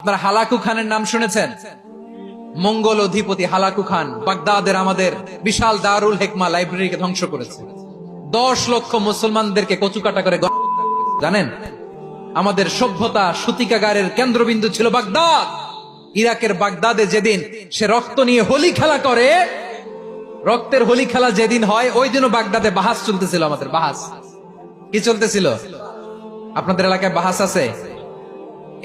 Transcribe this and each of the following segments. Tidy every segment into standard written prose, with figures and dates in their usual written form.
আপনারা হালাকু খানের নাম শুনেছেন? মঙ্গল অধিপতি হালাকু খান বাগদাদের আমাদের বিশাল দারুল হেকমা লাইব্রেরিকে ধ্বংস করেছে। 10 লক্ষ মুসলমানদেরকে কচুকাটা করে জানেন? আমাদের সভ্যতা সূতিকাগারের কেন্দ্রবিন্দু ছিল বাগদাদ। ইরাকের বাগদাদে যেদিন সে রক্ত নিয়ে হোলি খেলা করে, রক্তের হোলি খেলা যেদিন হয় ওই দিনও বাগদাদে বাহাস চলতেছিল। আমাদের বাহাস কি চলতেছিল? আপনাদের এলাকায় বাহাস আছে?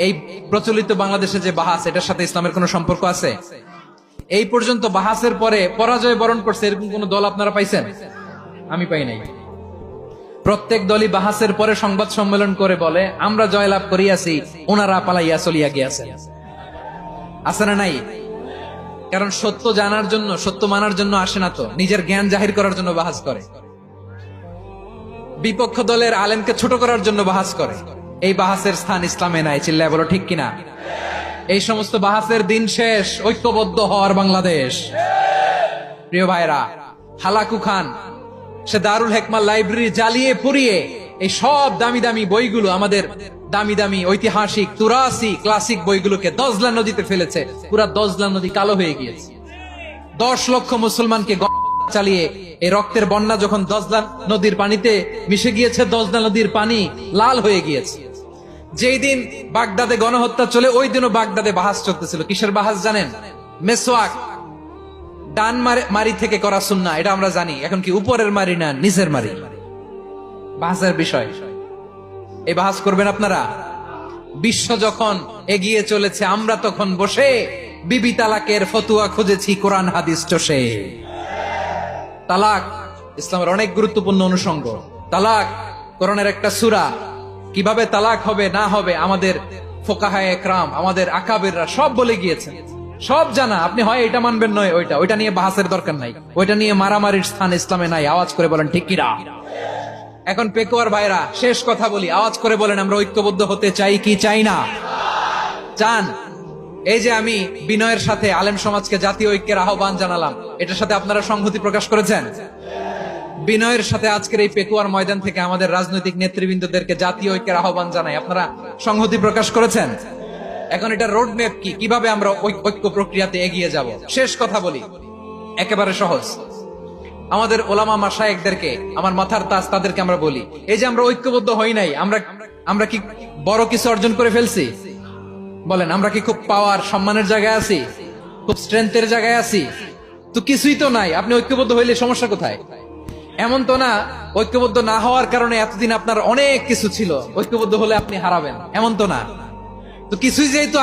এই প্রচলিত বাংলাদেশে যে বাহাস, এটার সাথে ইসলামের কোন সম্পর্ক আছে? এই পর্যন্ত বাহাসের পরে পরাজয় বরণ করছে এরকম কোন দল আপনারা পাইছেন? আমি পাই নাই। প্রত্যেক দলই বাহাসের পরে সংবাদ সম্মেলন করে বলে আমরা জয়লাভ করিয়াছি, ওনারা পালাইয়া চলিয়া গিয়াছে। আছে না নাই? কারণ সত্য জানার জন্য, সত্য মানার জন্য আসে না তো, নিজের জ্ঞান জাহির করার জন্য বাহাস করে। বিপক্ষ দলের আলেমকে ছোট করার জন্য বাহাস করে। এই বাহাসের স্থান ইসলামে নাই। চিল্লায় বলো ঠিক কিনা? এই সমস্ত বাহাসের দিন শেষ, ঐক্যবদ্ধ হওয়ার বাংলাদেশ। প্রিয় ভাইরা, হালাকু খান সে দারুল হেকমা লাইব্রেরি জ্বালিয়ে পুড়িয়ে এই সব দামি দামি বইগুলো, আমাদের দামি দামি ঐতিহাসিক তুরাসি ক্লাসিক বইগুলোকে দজলা নদীতে ফেলেছে। পুরা দজলা নদী কালো হয়ে গিয়েছে। 10 লক্ষ মুসলমানকে চালিয়ে এই রক্তের বন্যা যখন দজলা নদীর পানিতে মিশে গিয়েছে, দজলা নদীর পানি লাল হয়ে গিয়েছে। যেই দিন বাগদাদে গণহত্যা চলে ওই দিনও বাগদাদে বাহাস চলতেছিল। কিসের বাহাস জানেন? মেসওয়াক, ডান মারি থেকে করা সুন্নাহ, এটা আমরা জানি। এখন কি উপরের মারি না নিচের মারি? বাহাসের বিষয়। এই বাহাস করবেন আপনারা? বিশ্ব যখন এগিয়ে চলেছে, আমরা তখন বসে বিবি তালাকের ফতুয়া খুঁজেছি কোরআন হাদিস চষে। তালাক ইসলামের অনেক গুরুত্বপূর্ণ অনুষঙ্গ। তালাক কোরআনের একটা সূরা। কিভাবে তালাক হবে না হবে আমাদের ফোকাহায়ে একরাম, আমাদের আকাবেররা সব বলে গিয়েছেন, সব জানা। আপনি হয় এটা মানবেন নয় ওইটা। ওইটা নিয়ে বাহাসের দরকার নাই, ওইটা নিয়ে মারামারির স্থান ইসলামে নাই। আওয়াজ করে বলেন ঠিক কিনা? এখন পেকুয়ার ভাইরা, শেষ কথা বলি, আওয়াজ করে বলেন আমরা ঐক্যবদ্ধ হতে চাই কি চাই না? চান? এই যে আমি বিনয়ের সাথে আলেম সমাজকে জাতীয় ঐক্যের আহ্বান জানালাম, এটার সাথে আপনারা সংহতি প্রকাশ করেছেন? বিনয়ের সাথে আজকের এই পেকুয়ার ময়দান থেকে আমাদের রাজনৈতিক নেতৃবৃন্দদেরকে জাতীয় ঐক্যের আহ্বান জানাই, আপনারা সংহতি প্রকাশ করেছেন? এখন এটা রোড ম্যাপ কি, কিভাবে আমরা ঐক্য প্রক্রিয়াতে এগিয়ে যাব? শেষ কথা বলি, একেবারে সহজ। আমাদের ওলামা মাশায়েখদেরকে, আমার মাথার তাজ, তাদেরকে আমরা বলি, এই যে আমরা ঐক্যবদ্ধ হই নাই, আমরা কি বড় কিছু অর্জন করে ফেলছি? বলেন, আমরা কি খুব পাওয়ার সম্মানের জায়গায় আছি? খুব স্ট্রেংথের জায়গায় আছি? তো কিছুই তো নাই। আপনি ঐক্যবদ্ধ হইলে সমস্যা কোথায়? এমন তো না ঐক্যবদ্ধ না হওয়ার কারণে এতদিন আপনার অনেক কিছু ছিল, ঐক্যবদ্ধ হলে আপনি হারাবেন, এমন তো না। তো কিছুই যেহেতু